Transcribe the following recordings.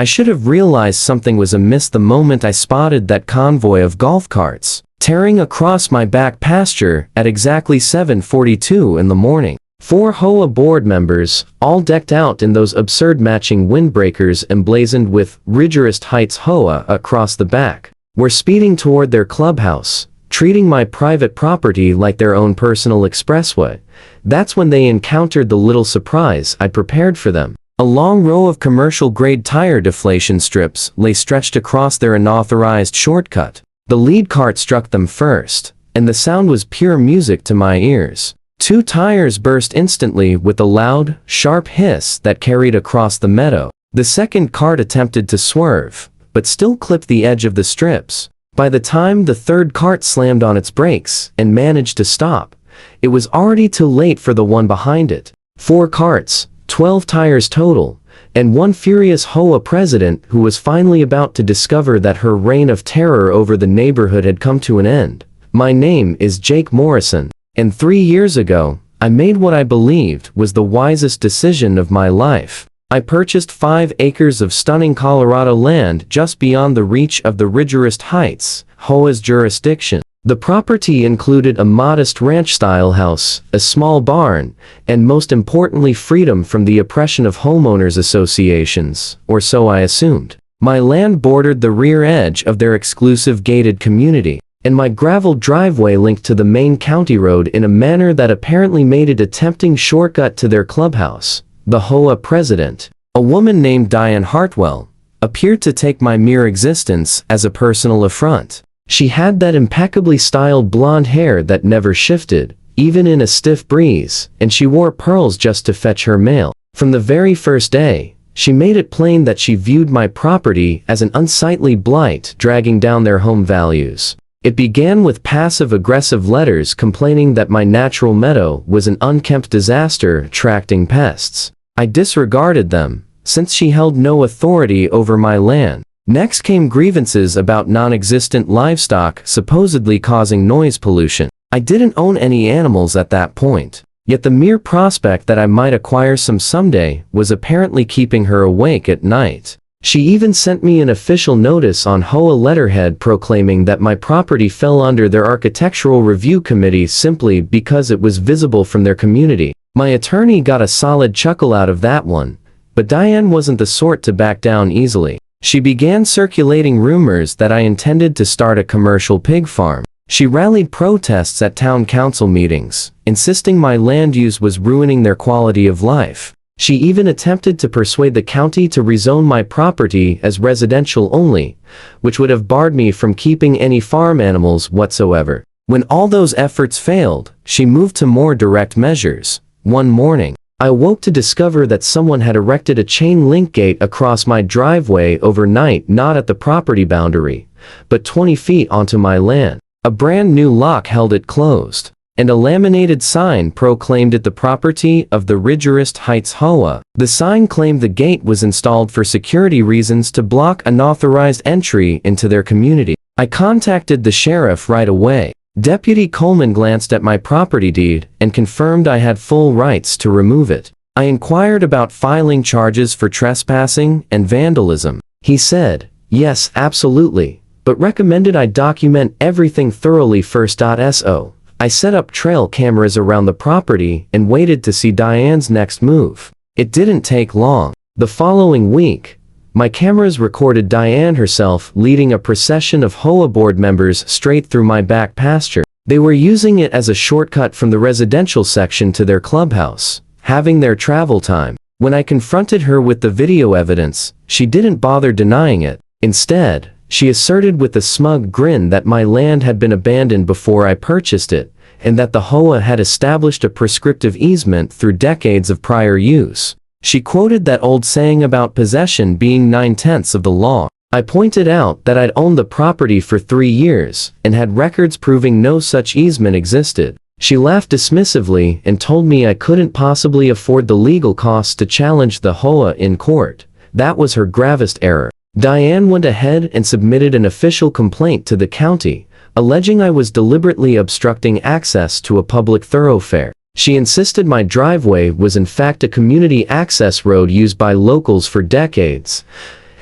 I should have realized something was amiss the moment I spotted that convoy of golf carts tearing across my back pasture at exactly 7:42 in the morning. 4 HOA board members, all decked out in those absurd matching windbreakers emblazoned with Rigorous Heights HOA across the back, were speeding toward their clubhouse, treating my private property like their own personal expressway. That's when they encountered the little surprise I'd prepared for them. A long row of commercial-grade tire deflation strips lay stretched across their unauthorized shortcut. The lead cart struck them first, and the sound was pure music to my ears. 2 tires burst instantly with a loud, sharp hiss that carried across the meadow. The second cart attempted to swerve, but still clipped the edge of the strips. By the time the third cart slammed on its brakes and managed to stop, it was already too late for the one behind it. 4 carts, 12 tires total, and one furious HOA president who was finally about to discover that her reign of terror over the neighborhood had come to an end. My name is Jake Morrison. And 3 years ago, I made what I believed was the wisest decision of my life. I purchased 5 acres of stunning Colorado land just beyond the reach of the Rigorous Heights, HOA's jurisdiction. The property included a modest ranch-style house, a small barn, and most importantly freedom from the oppression of homeowners associations, or so I assumed. My land bordered the rear edge of their exclusive gated community, and my graveled driveway linked to the main county road in a manner that apparently made it a tempting shortcut to their clubhouse. The HOA president, a woman named Diane Hartwell, appeared to take my mere existence as a personal affront. She had that impeccably styled blonde hair that never shifted, even in a stiff breeze, and she wore pearls just to fetch her mail. From the very first day, she made it plain that she viewed my property as an unsightly blight dragging down their home values. It began with passive-aggressive letters complaining that my natural meadow was an unkempt disaster attracting pests. I disregarded them, since she held no authority over my land. Next came grievances about non-existent livestock supposedly causing noise pollution. I didn't own any animals at that point, yet the mere prospect that I might acquire some someday was apparently keeping her awake at night. She even sent me an official notice on HOA letterhead proclaiming that my property fell under their architectural review committee simply because it was visible from their community. My attorney got a solid chuckle out of that one, but Diane wasn't the sort to back down easily. She began circulating rumors that I intended to start a commercial pig farm. She rallied protests at town council meetings, insisting my land use was ruining their quality of life. She even attempted to persuade the county to rezone my property as residential only, which would have barred me from keeping any farm animals whatsoever. When all those efforts failed, she moved to more direct measures. One morning, I awoke to discover that someone had erected a chain link gate across my driveway overnight, not at the property boundary, but 20 feet onto my land. A brand new lock held it closed, and a laminated sign proclaimed it the property of the Rigorous Heights HOA. The sign claimed the gate was installed for security reasons to block unauthorized entry into their community. I contacted the sheriff right away. Deputy Coleman glanced at my property deed and confirmed I had full rights to remove it. I inquired about filing charges for trespassing and vandalism. He said, yes, absolutely, but recommended I document everything thoroughly first. So I set up trail cameras around the property and waited to see Diane's next move. It didn't take long. The following week, my cameras recorded Diane herself leading a procession of HOA board members straight through my back pasture. They were using it as a shortcut from the residential section to their clubhouse, having their travel time. When I confronted her with the video evidence, she didn't bother denying it. Instead, she asserted with a smug grin that my land had been abandoned before I purchased it, and that the HOA had established a prescriptive easement through decades of prior use. She quoted that old saying about possession being 9/10 of the law. I pointed out that I'd owned the property for 3 years and had records proving no such easement existed. She laughed dismissively and told me I couldn't possibly afford the legal costs to challenge the HOA in court. That was her gravest error. Diane went ahead and submitted an official complaint to the county, alleging I was deliberately obstructing access to a public thoroughfare. She insisted my driveway was in fact a community access road used by locals for decades,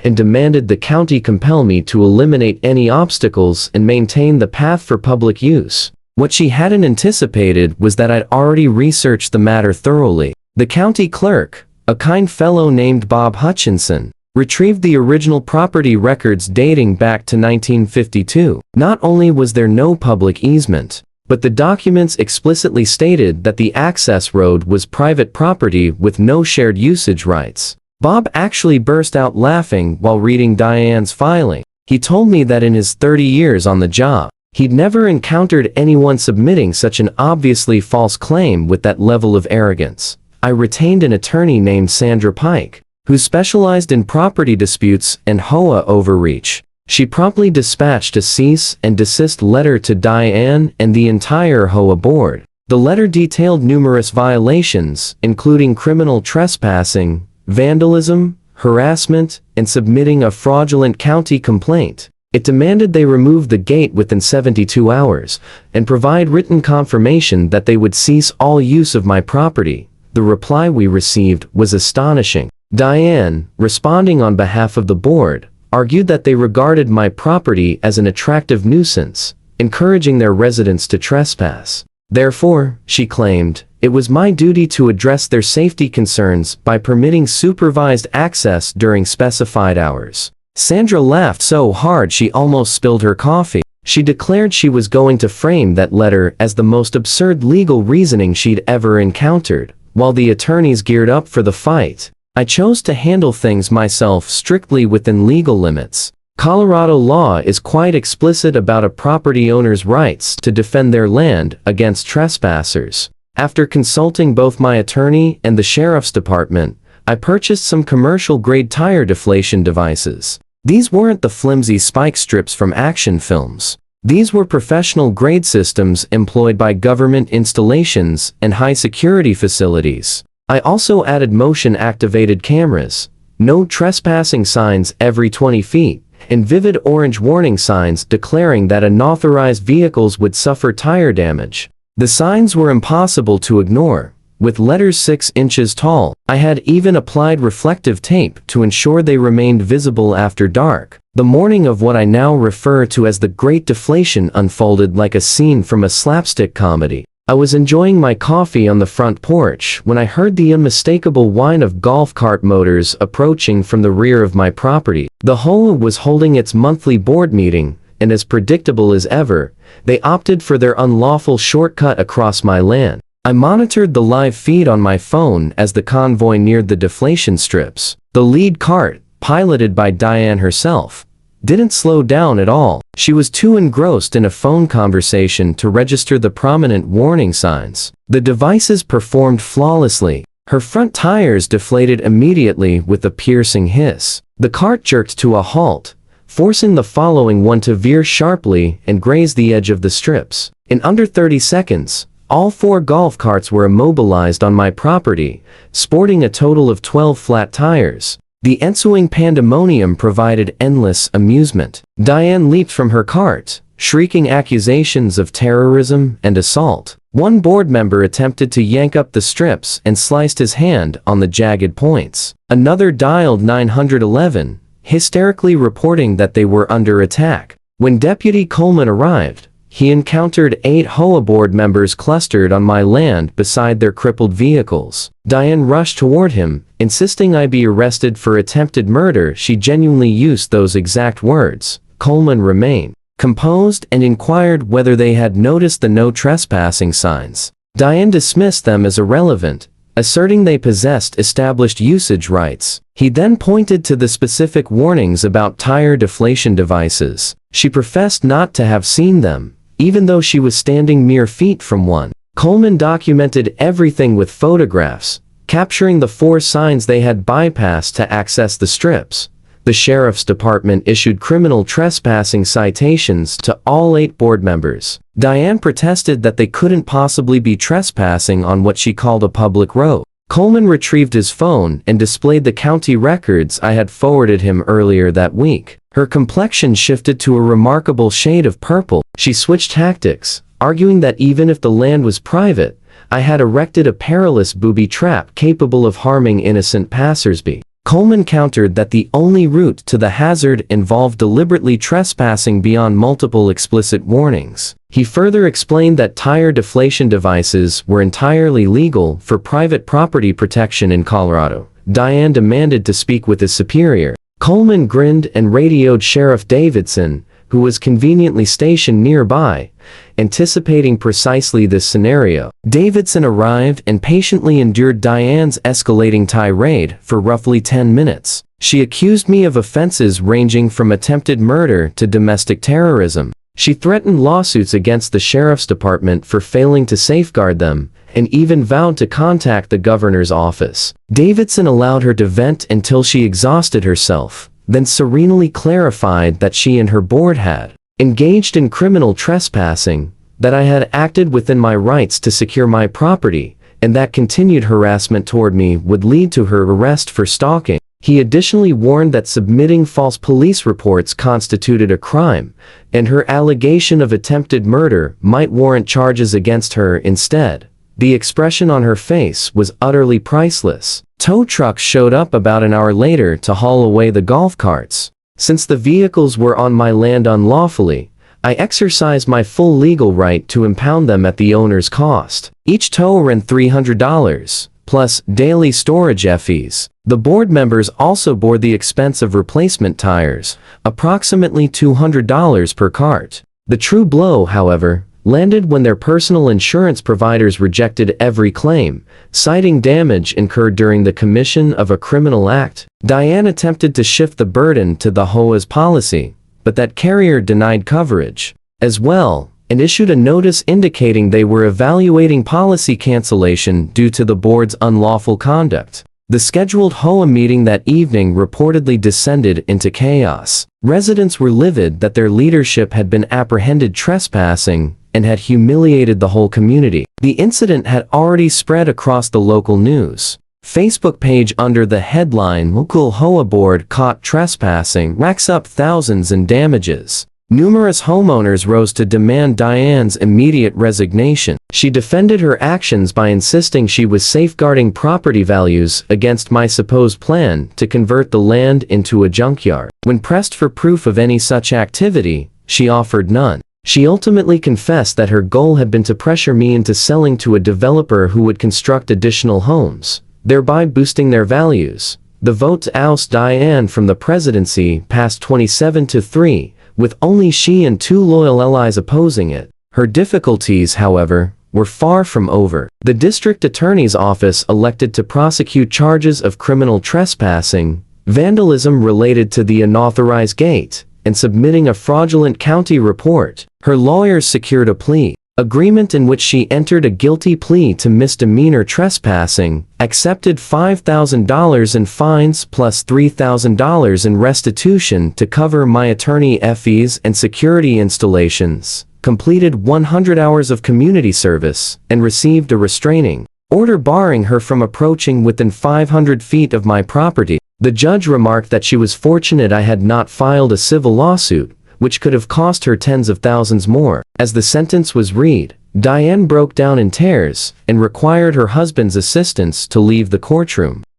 and demanded the county compel me to eliminate any obstacles and maintain the path for public use. What she hadn't anticipated was that I'd already researched the matter thoroughly. The county clerk, a kind fellow named Bob Hutchinson, retrieved the original property records dating back to 1952. Not only was there no public easement, but the documents explicitly stated that the access road was private property with no shared usage rights. Bob actually burst out laughing while reading Diane's filing. He told me that in his 30 years on the job, he'd never encountered anyone submitting such an obviously false claim with that level of arrogance. I retained an attorney named Sandra Pike, who specialized in property disputes and HOA overreach. She promptly dispatched a cease and desist letter to Diane and the entire HOA board. The letter detailed numerous violations, including criminal trespassing, vandalism, harassment, and submitting a fraudulent county complaint. It demanded they remove the gate within 72 hours and provide written confirmation that they would cease all use of my property. The reply we received was astonishing. Diane, responding on behalf of the board, argued that they regarded my property as an attractive nuisance, encouraging their residents to trespass. Therefore, she claimed, it was my duty to address their safety concerns by permitting supervised access during specified hours. Sandra laughed so hard she almost spilled her coffee. She declared she was going to frame that letter as the most absurd legal reasoning she'd ever encountered. While the attorneys geared up for the fight, I chose to handle things myself strictly within legal limits. Colorado law is quite explicit about a property owner's rights to defend their land against trespassers. After consulting both my attorney and the sheriff's department, I purchased some commercial-grade tire deflation devices. These weren't the flimsy spike strips from action films. These were professional-grade systems employed by government installations and high-security facilities. I also added motion-activated cameras, no trespassing signs every 20 feet, and vivid orange warning signs declaring that unauthorized vehicles would suffer tire damage. The signs were impossible to ignore, with letters 6 inches tall. I had even applied reflective tape to ensure they remained visible after dark. The morning of what I now refer to as the Great Deflation unfolded like a scene from a slapstick comedy. I was enjoying my coffee on the front porch when I heard the unmistakable whine of golf cart motors approaching from the rear of my property. The HOA was holding its monthly board meeting, and as predictable as ever, they opted for their unlawful shortcut across my land. I monitored the live feed on my phone as the convoy neared the deflation strips. The lead cart, piloted by Diane herself, didn't slow down at all. She was too engrossed in a phone conversation to register the prominent warning signs. The devices performed flawlessly. Her front tires deflated immediately with a piercing hiss. The cart jerked to a halt, forcing the following one to veer sharply and graze the edge of the strips. In under 30 seconds, all 4 golf carts were immobilized on my property, sporting a total of 12 flat tires. The ensuing pandemonium provided endless amusement. Diane leaped from her cart, shrieking accusations of terrorism and assault. One board member attempted to yank up the strips and sliced his hand on the jagged points. Another dialed 911, hysterically reporting that they were under attack. When Deputy Coleman arrived, he encountered 8 HOA board members clustered on my land beside their crippled vehicles. Diane rushed toward him, insisting I be arrested for attempted murder. She genuinely used those exact words. Coleman remained composed and inquired whether they had noticed the no trespassing signs. Diane dismissed them as irrelevant, asserting they possessed established usage rights. He then pointed to the specific warnings about tire deflation devices. She professed not to have seen them, even though she was standing mere feet from one. Coleman documented everything with photographs, capturing the 4 signs they had bypassed to access the strips. The sheriff's department issued criminal trespassing citations to all 8 board members. Diane protested that they couldn't possibly be trespassing on what she called a public road. Coleman retrieved his phone and displayed the county records I had forwarded him earlier that week. Her complexion shifted to a remarkable shade of purple. She switched tactics, arguing that even if the land was private, I had erected a perilous booby trap capable of harming innocent passersby. Coleman countered that the only route to the hazard involved deliberately trespassing beyond multiple explicit warnings. He further explained that tire deflation devices were entirely legal for private property protection in Colorado. Diane demanded to speak with his superior. Coleman grinned and radioed Sheriff Davidson, who was conveniently stationed nearby, anticipating precisely this scenario. Davidson arrived and patiently endured Diane's escalating tirade for roughly 10 minutes. She accused me of offenses ranging from attempted murder to domestic terrorism. She threatened lawsuits against the sheriff's department for failing to safeguard them, and even vowed to contact the governor's office. Davidson allowed her to vent until she exhausted herself, then serenely clarified that she and her board had engaged in criminal trespassing, that I had acted within my rights to secure my property, and that continued harassment toward me would lead to her arrest for stalking. He additionally warned that submitting false police reports constituted a crime, and her allegation of attempted murder might warrant charges against her instead. The expression on her face was utterly priceless. Tow trucks showed up about an hour later to haul away the golf carts. Since the vehicles were on my land unlawfully, I exercised my full legal right to impound them at the owner's cost. Each tow ran $300, plus daily storage fees. The board members also bore the expense of replacement tires, approximately $200 per cart. The true blow, however, landed when their personal insurance providers rejected every claim, citing damage incurred during the commission of a criminal act. Diane attempted to shift the burden to the HOA's policy, but that carrier denied coverage as well, and issued a notice indicating they were evaluating policy cancellation due to the board's unlawful conduct. The scheduled HOA meeting that evening reportedly descended into chaos. Residents were livid that their leadership had been apprehended trespassing and had humiliated the whole community. The incident had already spread across the local news Facebook page under the headline "Local HOA Board Caught Trespassing Racks Up Thousands in Damages." Numerous homeowners rose to demand Diane's immediate resignation. She defended her actions by insisting she was safeguarding property values against my supposed plan to convert the land into a junkyard. When pressed for proof of any such activity, she offered none. She ultimately confessed that her goal had been to pressure me into selling to a developer who would construct additional homes, thereby boosting their values. The vote to oust Diane from the presidency passed 27-3, with only she and two loyal allies opposing it. Her difficulties, however, were far from over. The district attorney's office elected to prosecute charges of criminal trespassing, vandalism related to the unauthorized gate, and submitting a fraudulent county report. Her lawyers secured a plea agreement in which she entered a guilty plea to misdemeanor trespassing, accepted $5,000 in fines plus $3,000 in restitution to cover my attorney fees and security installations, completed 100 hours of community service, and received a restraining order barring her from approaching within 500 feet of my property. The judge remarked that she was fortunate I had not filed a civil lawsuit, which could have cost her tens of thousands more. As the sentence was read, Diane broke down in tears and required her husband's assistance to leave the courtroom.